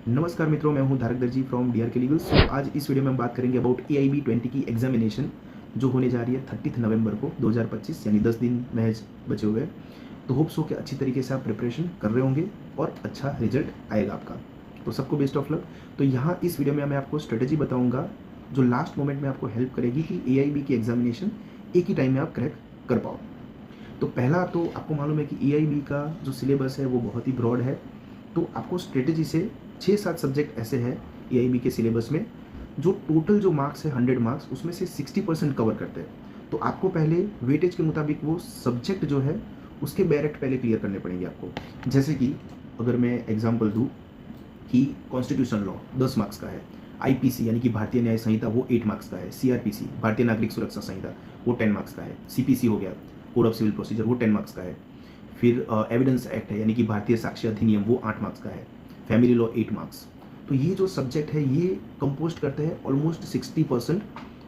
नमस्कार मित्रों, मैं हूं धारक दर्जी फ्रॉम DRK लीगल्स। आज इस वीडियो में हम बात करेंगे अबाउट AIB 20 की एग्जामिनेशन जो होने जा रही है 30 नवंबर को 2025, यानी 10 दिन महज बचे हुए हैं। तो होप सो कि अच्छी तरीके से आप प्रिपरेशन कर रहे होंगे और अच्छा रिजल्ट आएगा आपका। तो सबको बेस्ट ऑफ लक। तो यहाँ इस वीडियो में मैं आपको स्ट्रेटेजी बताऊँगा जो लास्ट मोमेंट में आपको हेल्प करेगी कि AIB की एग्जामिनेशन एक ही टाइम में आप क्रैक कर पाओ। तो पहला तो आपको मालूम है कि AIB का जो सिलेबस है वो बहुत ही ब्रॉड है। तो आपको स्ट्रेटेजी से 6-7 सब्जेक्ट ऐसे हैं AIB के सिलेबस में जो टोटल जो मार्क्स है 100 मार्क्स उसमें से 60% कवर करते हैं। तो आपको पहले वेटेज के मुताबिक वो सब्जेक्ट जो है उसके बैरेक्ट पहले क्लियर करने पड़ेंगे आपको। जैसे कि अगर मैं एग्जांपल दूँ कि कॉन्स्टिट्यूशन लॉ 10 मार्क्स का है, IPC यानी कि भारतीय न्याय संहिता वो 8 मार्क्स का है, CRPC भारतीय नागरिक सुरक्षा संहिता वो 10 मार्क्स का है, CPC हो गया कोड ऑफ सिविल प्रोसीजर वो 10 मार्क्स का है। फिर एविडेंस एक्ट है यानी कि भारतीय साक्ष्य अधिनियम वो 8 मार्क्स का है, फैमिली लॉ 8 मार्क्स। तो ये जो सब्जेक्ट है ये कंपोस्ट करते हैं almost 60%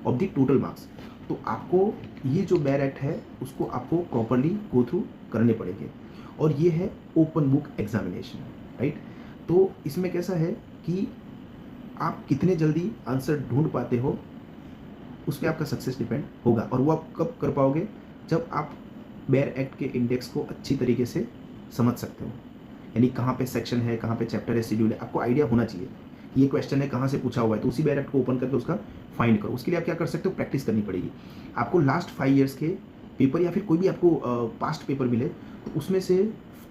of the total marks. तो आपको ये जो बैर एक्ट है उसको आपको प्रॉपरली गो थ्रू करने पड़ेंगे और ये है ओपन बुक एग्जामिनेशन, राइट। तो इसमें कैसा है कि आप कितने जल्दी आंसर ढूंढ पाते हो उस पर आपका सक्सेस डिपेंड होगा। और वो आप कब कर पाओगे, जब आप बेयर एक्ट के इंडेक्स को अच्छी तरीके से समझ सकते हो, यानी कहाँ पे सेक्शन है, कहाँ पे चैप्टर है, शेड्यूल है, आपको आइडिया होना चाहिए कि ये क्वेश्चन है कहाँ से पूछा हुआ है। तो उसी बेयर एक्ट को ओपन करके उसका फाइंड करो। उसके लिए आप क्या कर सकते हो, प्रैक्टिस करनी पड़ेगी आपको। लास्ट 5 ईयर्स के पेपर या फिर कोई भी आपको पास्ट पेपर मिले तो उसमें से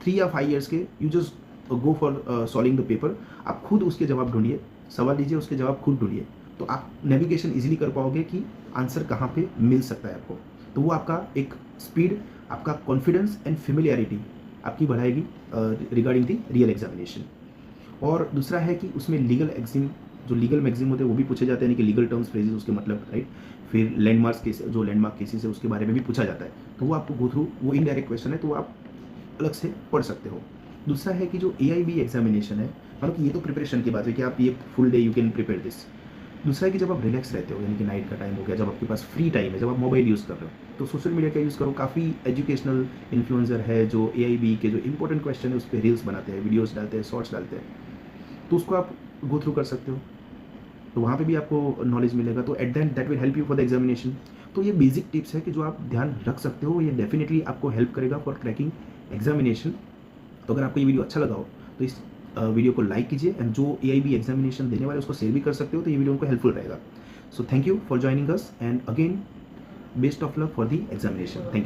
3 या 5 ईयर्स के you just go for solving the paper. आप खुद उसके जवाब ढूंढिए, सवाल लीजिए, उसके जवाब खुद ढूंढिए, तो आप नेविगेशन इजीली कर पाओगे कि आंसर कहाँ पे मिल सकता है आपको। तो वो आपका एक स्पीड, आपका कॉन्फिडेंस एंड फेमिलियरिटी आपकी बढ़ाएगी रिगार्डिंग दी रियल एग्जामिनेशन। और दूसरा है कि उसमें लीगल एग्जिम, जो लीगल मैगजिम होते हैं वो भी पूछे जाते हैं, यानी कि लीगल टर्म्स फ्रेजेस उसके मतलब, राइट। फिर लैंडमार्क्स केस, जो लैंडमार्क केसेस है उसके बारे में भी पूछा जाता है। तो वो आपको गो थ्रू, वो इनडायरेक्ट क्वेश्चन है तो आप अलग से पढ़ सकते हो। दूसरा है कि जो AIB एग्जामिनेशन है, मतलब कि ये तो प्रिपरेशन की बात है कि आप ये full day you can prepare this. दूसरा है कि जब आप रिलैक्स रहते हो, यानी कि नाइट का टाइम हो गया, जब आपके पास फ्री टाइम है, जब आप मोबाइल यूज़ कर रहे हो, तो सोशल मीडिया का यूज़ करो। काफ़ी एजुकेशनल इन्फ्लुएंसर है जो AIB के जो इंपॉर्टेंट क्वेश्चन है उस पर रील्स बनाते हैं, वीडियोस डालते हैं, शॉर्ट्स डालते हैं, तो उसको आप गो थ्रू कर सकते हो। तो वहाँ पे भी आपको नॉलेज मिलेगा। तो at the end that will help you for the examination. तो ये बेसिक टिप्स है कि जो आप ध्यान रख सकते हो, ये डेफिनेटली आपको हेल्प करेगा फॉर क्रैकिंग एग्जामिनेशन। तो अगर आपको ये वीडियो अच्छा लगा हो तो इस वीडियो को लाइक कीजिए, एंड जो AIB एग्जामिनेशन देने वाले उसको शेयर भी कर सकते हो, तो ये वीडियो उनको हेल्पफुल रहेगा। So thank you for joining us and again best of luck for the examination. Thank you.